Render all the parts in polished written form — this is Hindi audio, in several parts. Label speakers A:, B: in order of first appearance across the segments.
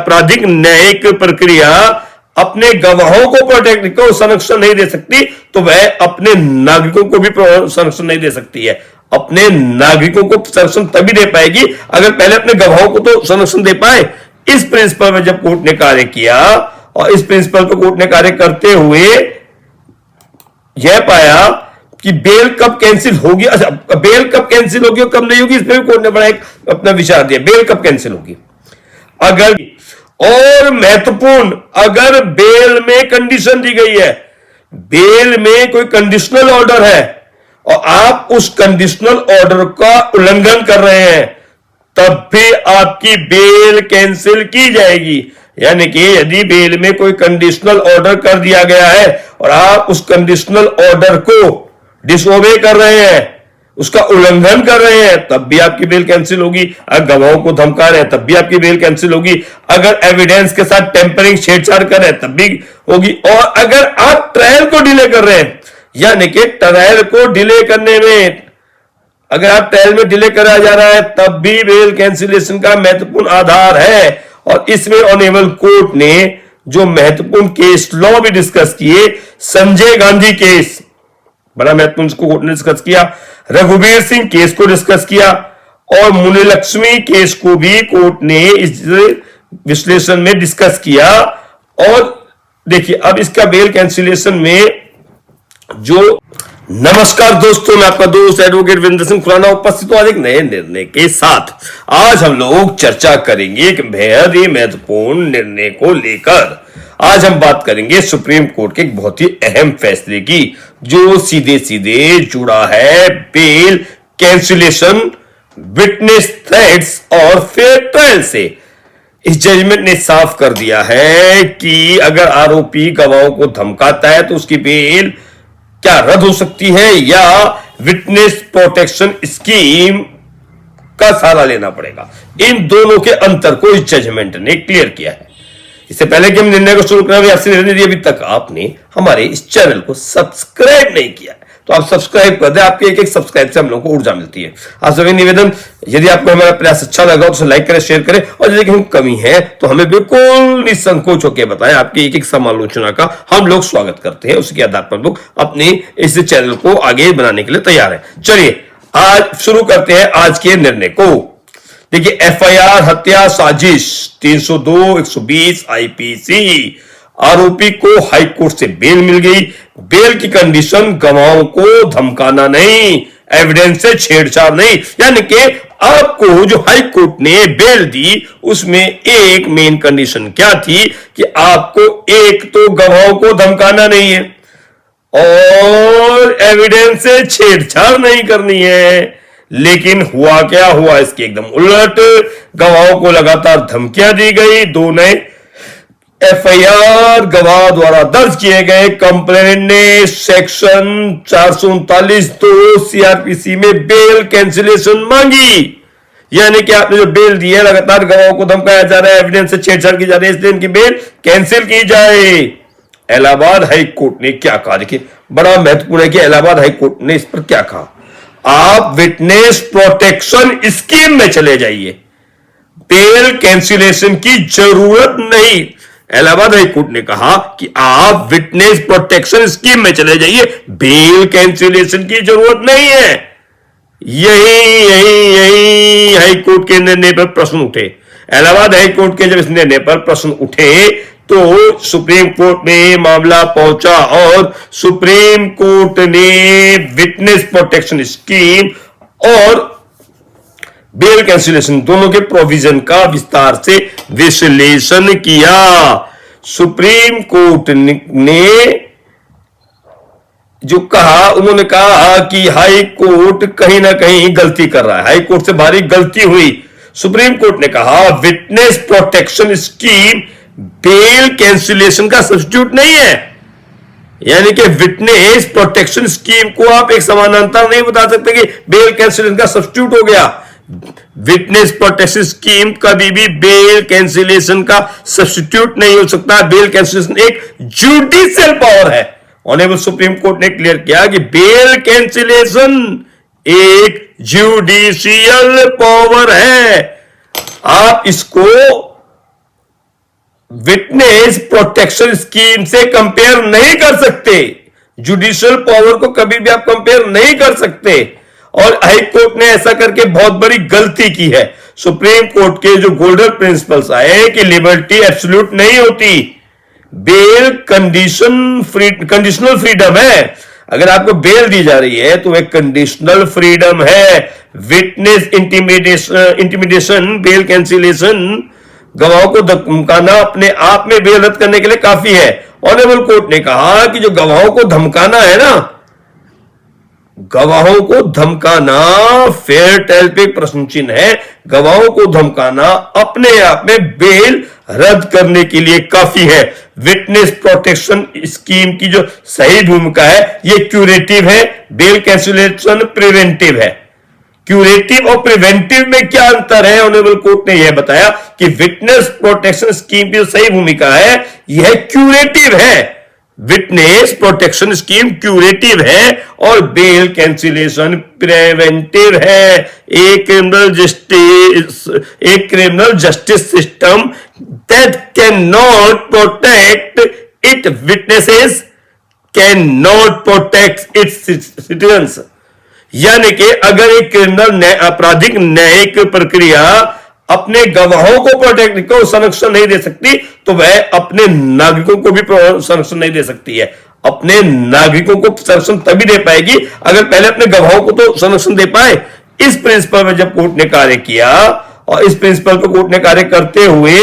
A: आपराधिक न्यायिक प्रक्रिया अपने गवाहों को प्रोटेक्ट को संरक्षण नहीं दे सकती, तो वह अपने नागरिकों को भी संरक्षण नहीं दे सकती है। अपने नागरिकों को संरक्षण तभी दे पाएगी अगर पहले अपने गवाहों को तो संरक्षण दे पाए। इस प्रिंसिपल में जब कोर्ट ने कार्य किया और इस प्रिंसिपल पर कोर्ट ने कार्य करते हुए यह पाया कि बेल कब कैंसिल होगी, अच्छा बेल कब कैंसिल होगी और कब नहीं होगी, इसमें भी कोर्ट ने बड़ा एक अपना विचार दिया। बेल कब कैंसिल होगी अगर, और महत्वपूर्ण, अगर बेल में कंडीशन दी गई है, बेल में कोई कंडीशनल ऑर्डर है और आप उस कंडीशनल ऑर्डर का उल्लंघन कर रहे हैं, तब भी आपकी बेल कैंसिल की जाएगी। यानी कि यदि बेल में कोई कंडीशनल ऑर्डर कर दिया गया है और आप उस कंडीशनल ऑर्डर को डिसओबे कर रहे हैं, उसका उल्लंघन कर रहे हैं, तब भी आपकी बेल कैंसिल होगी। अगर गवाहों को धमका रहे हैं तब भी आपकी बेल कैंसिल होगी। अगर एविडेंस के साथ टेम्परिंग छेड़छाड़ कर रहे हैं तब भी होगी। और अगर आप ट्रायल को डिले कर रहे हैं, यानी कि ट्रायल को डिले करने में, अगर आप ट्रायल में डिले करा जा रहा है तब भी बेल कैंसिलेशन का महत्वपूर्ण आधार है। और इसमें ऑनरेबल कोर्ट ने जो महत्वपूर्ण केस लॉ भी डिस्कस किए, संजय गांधी केस बड़ा महत्वपूर्ण कोर्ट ने डिस्कस किया, रघुवीर सिंह केस को डिस्कस किया और मुनिलक्ष्मी केस को भी कोर्ट ने इस विश्लेषण में डिस्कस किया। और देखिए अब इसका बेल कैंसिलेशन में जो, नमस्कार दोस्तों, मैं आपका दोस्त एडवोकेट वीरेंद्र सिंह खुराना उपस्थित हूं आज एक नए निर्णय के साथ। आज हम लोग चर्चा करेंगे एक बेहद ही महत्वपूर्ण निर्णय को लेकर। आज हम बात करेंगे सुप्रीम कोर्ट के एक बहुत ही अहम फैसले की, जो सीधे सीधे जुड़ा है बेल कैंसिलेशन, विटनेस थ्रेट्स और फेयर ट्रायल से। इस जजमेंट ने साफ कर दिया है कि अगर आरोपी गवाहों को धमकाता है तो उसकी बेल क्या रद्द हो सकती है या विटनेस प्रोटेक्शन स्कीम का सहारा लेना पड़ेगा। इन दोनों के अंतर को इस जजमेंट ने क्लियर किया है। इससे पहले कि हम निर्णय को शुरू करें, आपसे निर्णय दिया, अभी तक आपने हमारे इस चैनल को सब्सक्राइब नहीं किया तो आप सब्सक्राइब कर दें। आपके एक एक सब्सक्राइब से हम लोगों को ऊर्जा मिलती है। आप सभी निवेदन, यदि आपको हमारा प्रयास अच्छा लगा तो लाइक करें, शेयर करें, और यदि कहीं कमी है तो हमें बिल्कुल निसंकोच होकर बताएं। आपकी एक एक समालोचना का हम लोग स्वागत करते हैं। उसके आधार पर लोग अपने इस चैनल को आगे बनाने के लिए तैयार है। चलिए आज शुरू करते हैं आज के निर्णय को। देखिए, एफआईआर हत्या साजिश 302 120 आईपीसी, आरोपी को हाई कोर्ट से बेल मिल गई। बेल की कंडीशन गवाहों को धमकाना नहीं, एविडेंस से छेड़छाड़ नहीं। यानी कि आपको जो हाई कोर्ट ने बेल दी उसमें एक मेन कंडीशन क्या थी कि आपको एक तो गवाहों को धमकाना नहीं है और एविडेंस से छेड़छाड़ नहीं करनी है। लेकिन हुआ क्या, हुआ इसके एकदम उलट। गवाहों को लगातार धमकियां दी गई। दो नए एफआईआर गवाह द्वारा दर्ज किए गए कंप्लेंट ने सेक्शन 439(2) सीआरपीसी में बेल कैंसिलेशन मांगी। यानी कि आपने जो बेल दी है, लगातार गवाहों को धमकाया जा रहा है, एविडेंस से छेड़छाड़ की जा रही है, इसलिए इनकी बेल कैंसिल की जाए। इलाहाबाद हाई कोर्ट ने क्या कहा, देखिए बड़ा महत्वपूर्ण है कि इलाहाबाद हाई कोर्ट ने इस पर क्या कहा। आप विटनेस प्रोटेक्शन स्कीम में चले जाइए, बेल कैंसिलेशन की जरूरत नहीं। इलाहाबाद हाई कोर्ट ने कहा कि आप विटनेस प्रोटेक्शन स्कीम में चले जाइए, बेल कैंसिलेशन की जरूरत नहीं है। यही हाई कोर्ट के निर्णय पर प्रश्न उठे। इलाहाबाद हाई कोर्ट के जब इस निर्णय पर प्रश्न उठे तो सुप्रीम कोर्ट में मामला पहुंचा और सुप्रीम कोर्ट ने विटनेस प्रोटेक्शन स्कीम और बेल कैंसिलेशन दोनों के प्रोविजन का विस्तार से विश्लेषण किया। सुप्रीम कोर्ट ने जो कहा, उन्होंने कहा कि हाई कोर्ट कहीं ना कहीं गलती कर रहा है, हाई कोर्ट से भारी गलती हुई। सुप्रीम कोर्ट ने कहा witness protection scheme bail cancellation का सब्स्टिट्यूट नहीं है। यानी कि विटनेस प्रोटेक्शन स्कीम को आप एक समानांतर नहीं बता सकते कि बेल कैंसिलेशन का सब्स्टिट्यूट हो गया। विटनेस प्रोटेक्शन स्कीम कभी भी बेल कैंसिलेशन का सब्स्टिट्यूट नहीं हो सकता। बेल कैंसिलेशन एक जुडिशियल पावर है। ऑनरेबल सुप्रीम कोर्ट ने क्लियर किया कि बेल कैंसिलेशन एक जुडिशियल पावर है। आप इसको विटनेस प्रोटेक्शन स्कीम से कंपेयर नहीं कर सकते। जुडिशियल पावर को कभी भी आप कंपेयर नहीं कर सकते, और हाई कोर्ट ने ऐसा करके बहुत बड़ी गलती की है। सुप्रीम कोर्ट के जो गोल्डन प्रिंसिपल्स आए कि लिबर्टी एब्सोल्यूट नहीं होती, बेल कंडीशनल फ्रीडम है। अगर आपको बेल दी जा रही है तो एक कंडीशनल फ्रीडम है। विटनेस इंटिमिडेशन, बेल कैंसिलेशन, गवाहों को धमकाना अपने आप में बेल रद्द करने के लिए काफी है। ऑनरेबल कोर्ट ने कहा कि जो गवाहों को धमकाना है ना, गवाहों को धमकाना फेयर ट्रायल पे प्रश्न चिन्ह है। गवाहों को धमकाना अपने आप में बेल रद्द करने के लिए काफी है। विटनेस प्रोटेक्शन स्कीम की जो सही भूमिका है, ये क्यूरेटिव है, बेल कैंसिलेशन प्रिवेंटिव है। क्यूरेटिव और प्रिवेंटिव में क्या अंतर है, ऑनरेबल कोर्ट ने यह बताया कि विटनेस प्रोटेक्शन स्कीम की जो सही भूमिका है यह क्यूरेटिव है। विटनेस प्रोटेक्शन स्कीम क्यूरेटिव है और बेल कैंसिलेशन प्रिवेंटिव है। एक criminal justice system that can not protect it witnesses can not protect it's citizens. यानी कि अगर एक क्रिमिनल आपराधिक न्यायिक प्रक्रिया अपने गवाहों को प्रोटेक्ट को संरक्षण नहीं दे सकती, तो वह अपने नागरिकों को भी संरक्षण नहीं दे सकती है। अपने नागरिकों को संरक्षण तभी दे पाएगी अगर पहले अपने गवाहों को तो संरक्षण दे पाए। इस प्रिंसिपल में जब कोर्ट ने कार्य किया, और इस प्रिंसिपल पर कोर्ट ने कार्य करते हुए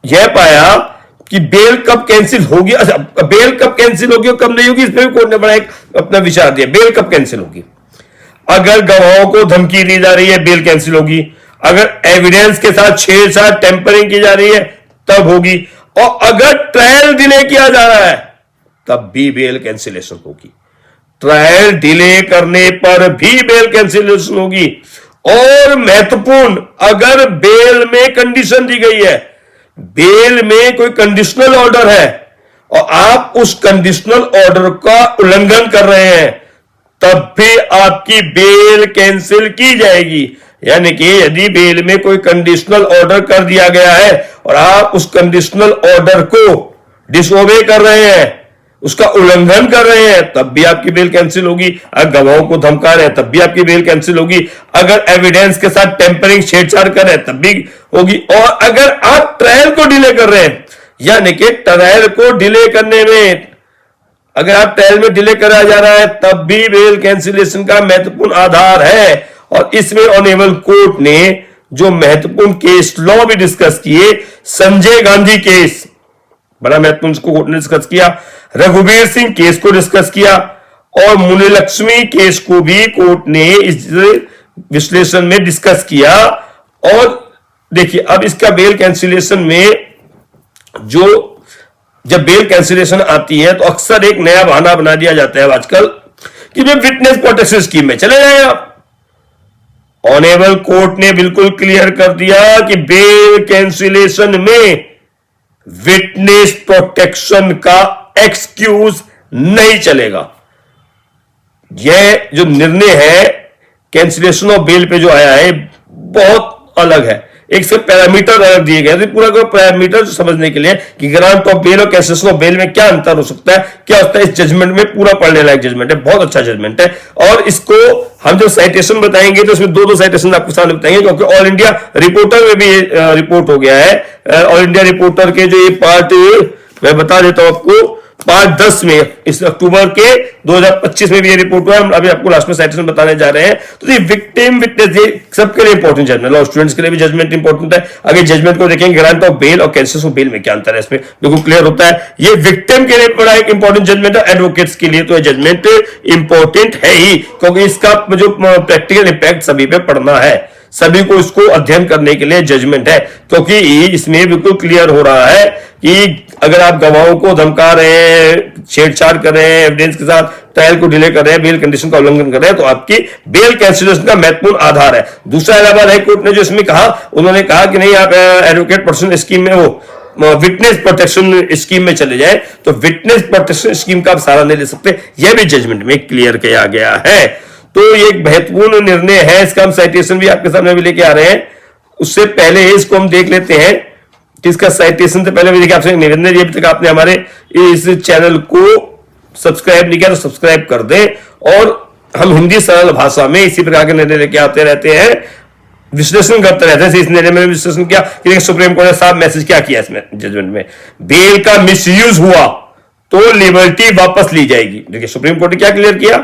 A: यह पाया कि बेल कब कैंसिल होगी, अच्छा बेल कब कैंसिल होगी और कब नहीं होगी, इसमें भी कोर्ट ने बड़ा एक अपना विचार दिया। बेल कब कैंसिल होगी, अगर गवाहों को धमकी दी जा रही है बेल कैंसिल होगी। अगर एविडेंस के साथ छेड़छाड़ टेम्परिंग की जा रही है तब होगी, और अगर ट्रायल डिले किया जा रहा है तब भी बेल कैंसिलेशन होगी। ट्रायल डिले करने पर भी बेल कैंसिलेशन होगी। और महत्वपूर्ण, अगर बेल में कंडीशन दी गई है, बेल में कोई कंडीशनल ऑर्डर है और आप उस कंडीशनल ऑर्डर का उल्लंघन कर रहे हैं, तब भी आपकी बेल कैंसिल की जाएगी। यानी कि यदि बेल में कोई कंडीशनल ऑर्डर कर दिया गया है और आप उस कंडीशनल ऑर्डर को डिसओबे कर रहे हैं, उसका उल्लंघन कर रहे हैं, तब भी आपकी बेल कैंसिल होगी। अगर गवाहों को धमका रहे हैं तब भी आपकी बेल कैंसिल होगी। अगर एविडेंस के साथ टेम्परिंग छेड़छाड़ कर रहे हैं तब भी होगी। और अगर आप ट्रायल को डिले कर रहे हैं, यानी कि ट्रायल को डिले करने में, अगर आप ट्रायल में डिले करा जा रहा है तब भी बेल कैंसिलेशन का महत्वपूर्ण आधार है। और इसमें ऑनरेबल कोर्ट ने जो महत्वपूर्ण केस लॉ भी डिस्कस किए, संजय गांधी केस बड़ा महत्वपूर्ण कोर्ट ने डिस्कस किया, रघुवीर सिंह केस को डिस्कस किया, और मुनिलक्ष्मी केस को भी कोर्ट ने इस विश्लेषण में डिस्कस किया। और देखिए अब इसका बेल कैंसिलेशन में जब बेल कैंसिलेशन आती है तो अक्सर एक नया बहाना बना दिया जाता है आजकल कि जब विटनेस प्रोटेक्शन स्कीम में चले जाए आप। ऑनरेबल कोर्ट ने बिल्कुल क्लियर कर दिया कि बेल कैंसिलेशन में विटनेस प्रोटेक्शन का एक्सक्यूज नहीं चलेगा। यह जो निर्णय है कैंसिलेशन ऑफ बेल पे जो आया है बहुत अलग है। एक से पैरामीटर अलग दिए गए, पूरा का पैरामीटर समझने के लिए कि ग्रांट ऑफ बेल और कैंसिलेशन ऑफ बेल में क्या अंतर हो सकता है, क्या होता है, इस जजमेंट में पूरा पढ़ने लायक जजमेंट है, बहुत अच्छा जजमेंट है। और इसको हम जो साइटेशन बताएंगे तो इसमें दो साइटेशन आपके सामने बताएंगे, क्योंकि ऑल इंडिया रिपोर्टर में भी रिपोर्ट हो गया है। ऑल इंडिया रिपोर्टर के जो ये पार्ट मैं बता देता हूं आपको, पार्ट 10 में इस अक्टूबर के 2025 में भी ये रिपोर्ट हुआ। हम अभी आपको लास्ट में साइटेशन बताने जा रहे हैं। तो ये विक्टिम विटनेस, ये सबके लिए इंपॉर्टेंट जजमेंट, लॉ स्टूडेंट्स के लिए भी जजमेंट इंपॉर्टेंट है। अगर जजमेंट को देखेंगे ग्रांट ऑफ बेल और कैंसिलेशन ऑफ बेल में क्या अंतर है, इसमें बिल्कुल क्लियर होता है। ये विक्टिम के लिए बड़ा एक इंपॉर्टेंट जजमेंट है, एडवोकेट्स के लिए तो ये जजमेंट इंपॉर्टेंट है ही, क्योंकि इसका जो प्रैक्टिकल इंपैक्ट सभी पे पड़ना है, सभी को इसको अध्ययन करने के लिए जजमेंट है। क्योंकि इसमें बिल्कुल क्लियर हो रहा है कि अगर आप गवाहों को धमका रहे हैं, छेड़छाड़ कर रहे हैं, एविडेंस के साथ ट्रायल को डिले कर रहे हैं, बेल कंडीशन का उल्लंघन कर रहे हैं, तो आपकी बेल कैंसिलेशन का महत्वपूर्ण आधार है। दूसरा इलाहाबाद हाई कोर्ट ने जो इसमें कहा, उन्होंने कहा कि नहीं आप एडवोकेट प्रोटेक्शन स्कीम में वो विटनेस प्रोटेक्शन स्कीम में चले जाए, तो विटनेस प्रोटेक्शन स्कीम का आप सहारा नहीं ले सकते। यह भी जजमेंट में क्लियर किया गया है। तो ये एक महत्वपूर्ण निर्णय है, इसका हम साइटेशन भी आपके सामने भी लेके आ रहे हैं। उससे पहले इसको हम देख लेते हैं इसका साइटेशन से पहले भी देखिए आपसे एक निवेदन है, अभी तक आपने हमारे इस चैनल को सब्सक्राइब नहीं किया तो सब्सक्राइब कर दें। और हम हिंदी सरल भाषा में इसी प्रकार के निर्णय लेके आते रहते हैं, विश्लेषण करते रहते हैं। इस निर्णय में विश्लेषण किया कि सुप्रीम कोर्ट ने साफ मैसेज क्या किया इसमें जजमेंट में, बेल का मिसयूज हुआ तो लिबर्टी वापस ली जाएगी। देखिए सुप्रीम कोर्ट ने क्या क्लियर किया,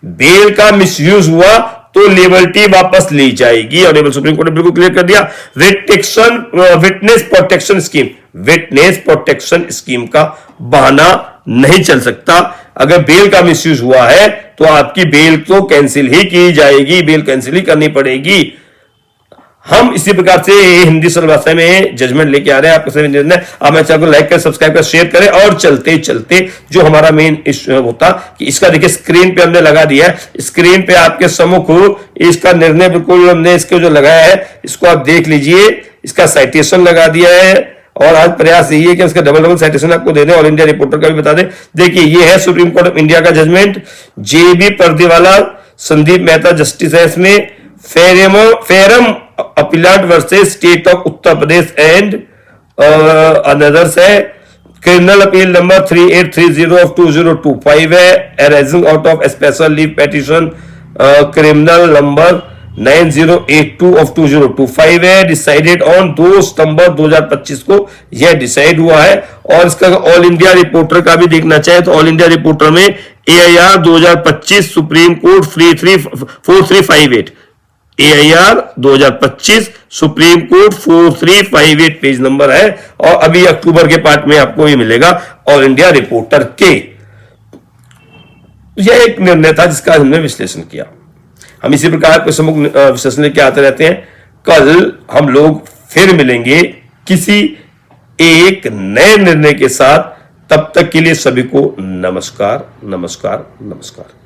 A: बेल का मिसयूज हुआ तो लिबर्टी वापस ली जाएगी। और सुप्रीम कोर्ट ने बिल्कुल क्लियर कर दिया, witness protection scheme, witness protection scheme का बहाना नहीं चल सकता। अगर बेल का मिसयूज हुआ है तो आपकी बेल तो कैंसिल ही की जाएगी, बेल कैंसिल ही करनी पड़ेगी। हम इसी प्रकार से हिंदी सरल भाषा में जजमेंट लेके आ रहे हैं आपके सभी निर्णय। आप मेरे चैनल को लाइक करें, सब्सक्राइब करें, शेयर करें। और चलते चलते जो हमारा मेन इश्यू होता कि इसका देखिए स्क्रीन पे हमने लगा दिया है, स्क्रीन पे आपके सम्मुख इसका निर्णय बिल्कुल हमने इसको जो लगाया है इसको आप देख लीजिए, इसका साइटेशन लगा दिया है। और आज प्रयास यही है कि उसका डबल साइटेशन आपको दे दें, ऑल इंडिया रिपोर्टर का भी बता दें। देखिए ये है सुप्रीम कोर्ट ऑफ इंडिया का judgment, JB Pardiwala, Sandeep Mehta justice है इसमें, फेरम appellant versus state of Uttar Pradesh and others है, क्रिमिनल अपील नंबर 3830 ऑफ 2025 है, arising out of special leave petition criminal number 9082 of 2025 है, डिसाइडेड ऑन 2 सितंबर 2025 को यह डिसाइड हुआ है। और इसका ऑल इंडिया रिपोर्टर का भी देखना चाहे तो ऑल इंडिया रिपोर्टर में AIR 2025 supreme court 4358, AIR 2025 supreme court 4358 page number है। और अभी अक्टूबर के पार्ट में आपको ये मिलेगा ऑल इंडिया रिपोर्टर के। यह एक निर्णय था जिसका हमने विश्लेषण किया। हम इसी प्रकार के सम्मुख विश्लेषण लेके आते रहते हैं। कल हम लोग फिर मिलेंगे किसी एक नए निर्णय के साथ। तब तक के लिए सभी को नमस्कार, नमस्कार, नमस्कार।